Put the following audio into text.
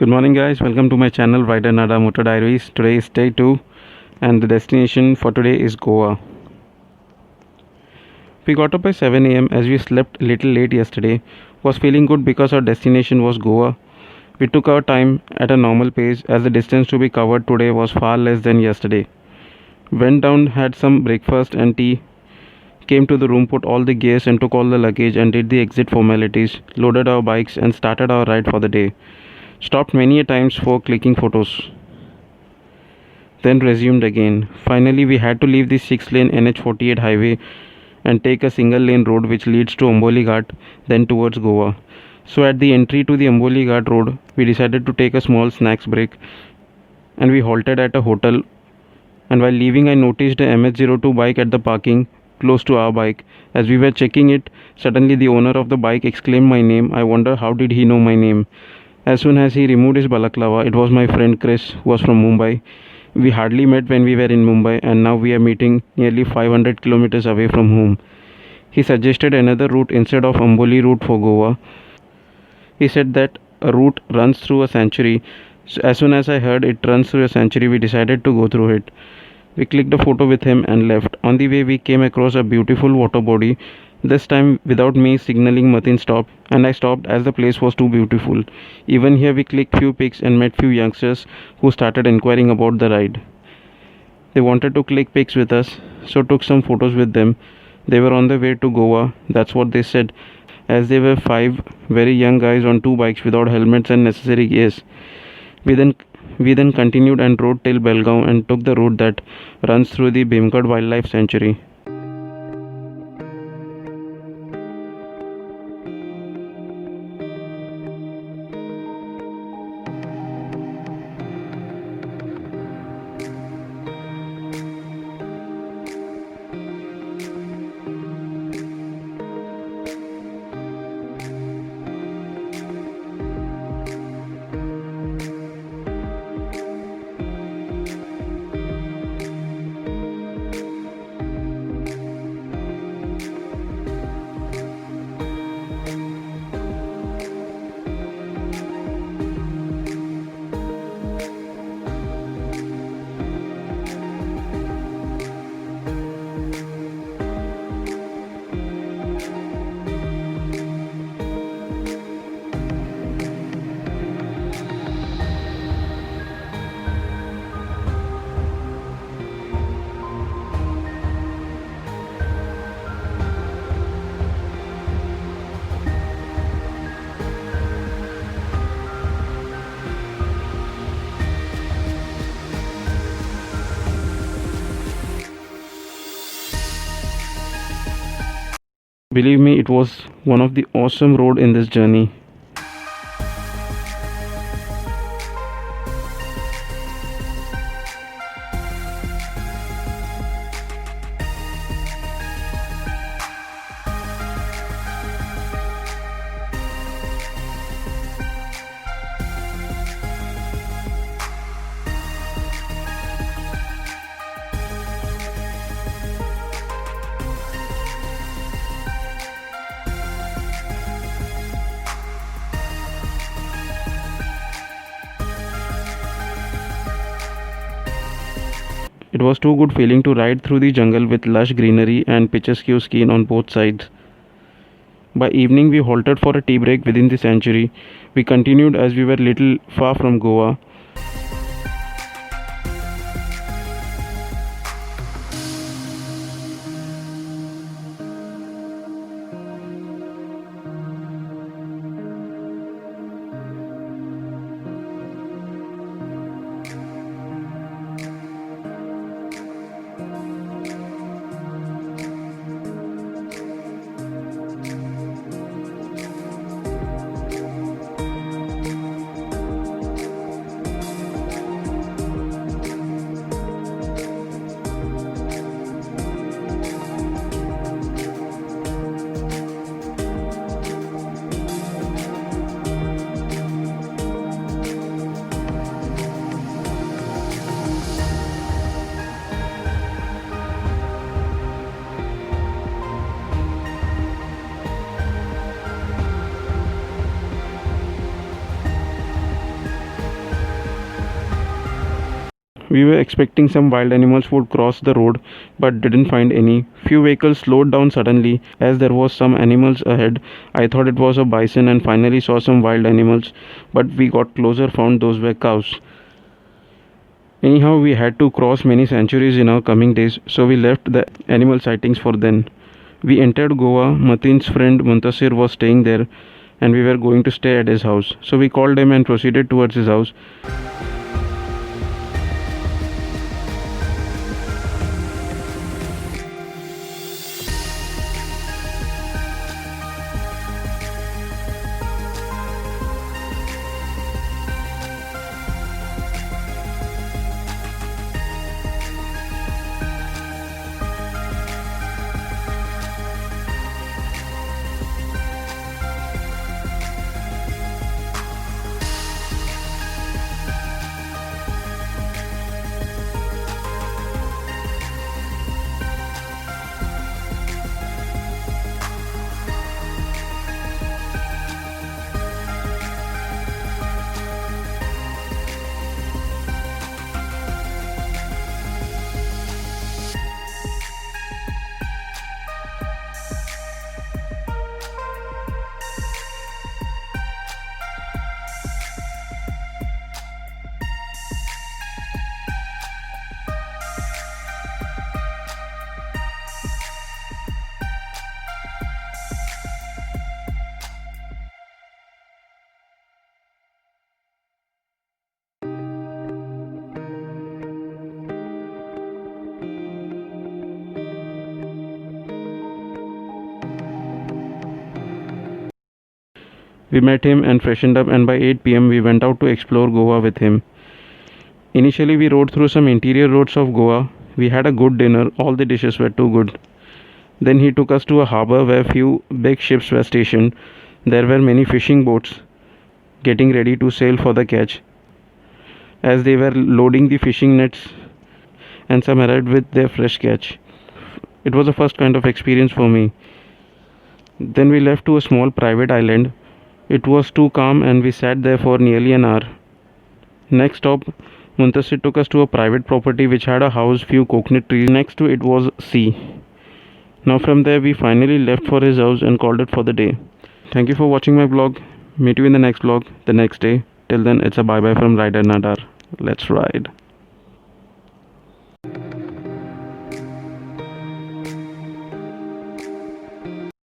Good morning, guys. Welcome to my channel, Rider Nada Motor Diaries. Today is day 2, and the destination for today is Goa. We got up by 7 a.m. as we slept a little late yesterday. Was feeling good because our destination was Goa. We took our time at a normal pace as the distance to be covered today was far less than yesterday. Went down, had some breakfast and tea. Came to the room, put all the gears and took all the luggage and did the exit formalities. Loaded our bikes and started our ride for the day. Stopped many a times for clicking photos. Then resumed again. Finally, we had to leave the 6-lane NH48 highway and take a single lane road which leads to Amboli Ghat, then towards Goa. So, at the entry to the Amboli Ghat road, we decided to take a small snacks break and we halted at a hotel. And while leaving, I noticed a MH02 bike at the parking close to our bike. As we were checking it, suddenly the owner of the bike exclaimed my name. I wonder how did he know my name. As soon as he removed his balaclava, it was my friend Chris, who was from Mumbai. We hardly met when we were in Mumbai, and now we are meeting nearly 500 kilometers away from home. He suggested another route instead of Amboli route for Goa. He said that a route runs through a sanctuary. So as soon as I heard it runs through a sanctuary, we decided to go through it. We clicked a photo with him and left. On the way, we came across a beautiful water body. This time, without me signaling, Matin stopped, and I stopped as the place was too beautiful. Even here, we clicked few pics and met few youngsters who started inquiring about the ride. They wanted to click pics with us, so took some photos with them. They were on the way to Goa, that's what they said, as they were 5 very young guys on 2 bikes without helmets and necessary gears. We then we then continued and rode till Belgaum and took the route that runs through the Bhimgad Wildlife Sanctuary. Believe me, it was one of the awesome road in this journey. It was too good feeling to ride through the jungle with lush greenery and picturesque scenes on both sides. By evening, we halted for a tea break within the sanctuary. We continued as we were little far from Goa. We were expecting some wild animals would cross the road but didn't find any. Few vehicles slowed down suddenly as there was some animals ahead. I thought it was a bison and finally saw some wild animals, but we got closer found those were cows. Anyhow, we had to cross many centuries in our coming days, so we left the animal sightings for then. We entered Goa. Matin's friend Muntasir was staying there and we were going to stay at his house. So we called him and proceeded towards his house. We met him and freshened up, and by 8 p.m. we went out to explore Goa with him. Initially, we rode through some interior roads of Goa. We had a good dinner, all the dishes were too good. Then he took us to a harbour where few big ships were stationed. There were many fishing boats getting ready to sail for the catch. As they were loading the fishing nets, and some arrived with their fresh catch. It was the first kind of experience for me. Then we left to a small private island. It was too calm and we sat there for nearly an hour. Next stop, Muntasir took us to a private property which had a house, few coconut trees. Next to it was sea. Now from there we finally left for his house and called it for the day. Thank you for watching my vlog. Meet you in the next vlog the next day. Till then, it's a bye bye from Rider Nadar. Let's ride.